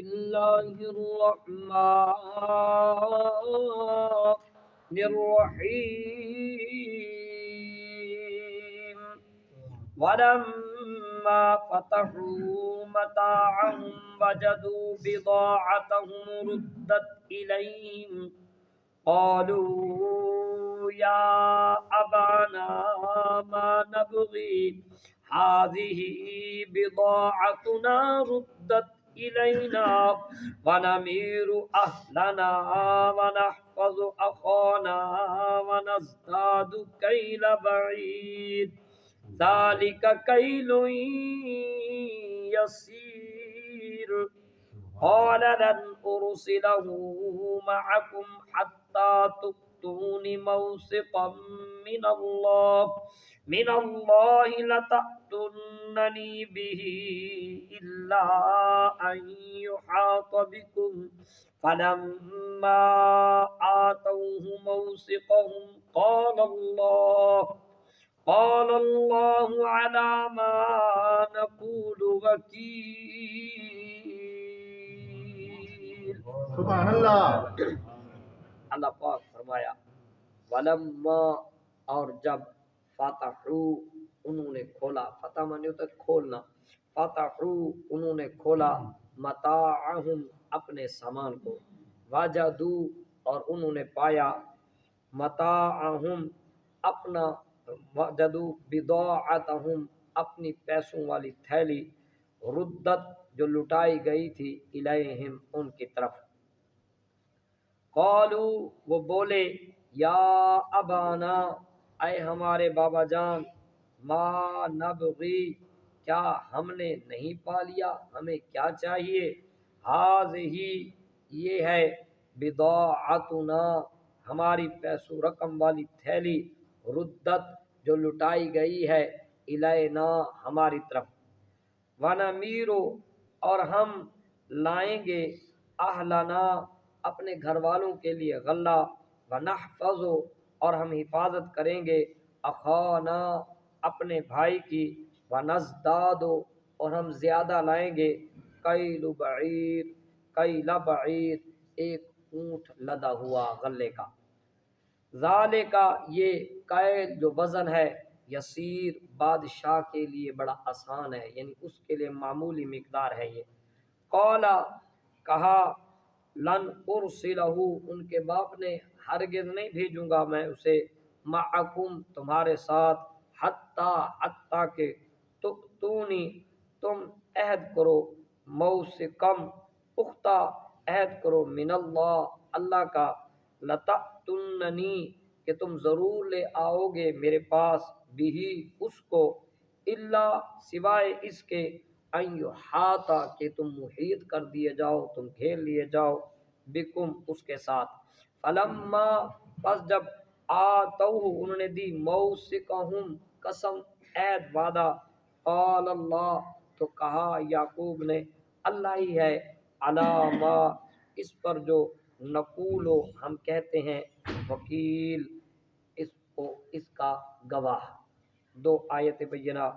الله الرحمن الرحيم ولما فتحوا متاعهم وجدوا بضاعتهم ردت إليهم قالوا يا أبانا ما نبغي هذه بضاعتنا ردت إلينا ونمير أهلنا ونحفظ أخانا ونزداد كيل بعيد ذلك كيل يسير قال لن أرسله معكم حتى تؤتون موثقا من الله لتأتونني به إلا أن يحاط بكم فلما آتوه موثقهم قال الله على ما نقول وکیل۔ سبحان اللہ۔ اللہ پاک فرمایا ولما، اور جب فتحو انہوں نے کھولا، فتح مانے ہوتا ہے کھولنا، فتحو انہوں نے کھولا متاعہم اپنے سامان کو، وجدو اور انہوں نے پایا متاعہم اپنا، وجدو بضاعتہم اپنی پیسوں والی تھیلی، ردت جو لٹائی گئی تھی الیہم ان کی طرف، قالو وہ بولے یا ابانا اے ہمارے بابا جان، ما نبغی کیا ہم نے نہیں پا لیا، ہمیں کیا چاہیے، ہذہ یہ ہے بضاعتنا ہماری پیسوں رقم والی تھیلی، ردت جو لٹائی گئی ہے الینا ہماری طرف، ونمیرو اور ہم لائیں گے اہلنا اپنے گھر والوں کے لیے غلہ، ونحفظ اور ہم حفاظت کریں گے اخانا اپنے بھائی کی، ونزداد اور ہم زیادہ لائیں گے کیل بعیر ایک اونٹ لدا ہوا غلے کا، ذالکا یہ کیل جو وزن ہے، یسیر بادشاہ کے لیے بڑا آسان ہے، یعنی اس کے لیے معمولی مقدار ہے یہ، قولا کہا لن ارسلہ ان کے باپ نے ہرگز نہیں بھیجوں گا میں اسے، معکم تمہارے ساتھ، حتیٰ کہ تؤتونی تم عہد کرو، موثقم پختہ عہد کرو، من اللہ کا، لتأتوننی کہ تم ضرور لے آؤ گے میرے پاس، بھی اس کو، الا سوائے اس کے، ان یحاطا کہ تم محیط کر دیے جاؤ، تم گھیر لیے جاؤ، بکم اس کے ساتھ، فلما پس جب آتوہ انہوں نے دی، موثقہم قسم عہد وعدہ، قال اللہ تو کہا یعقوب نے اللہ ہی ہے، علامہ اس پر جو نقولو ہم کہتے ہیں، وکیل اس کا گواہ۔ دو آیت بینہ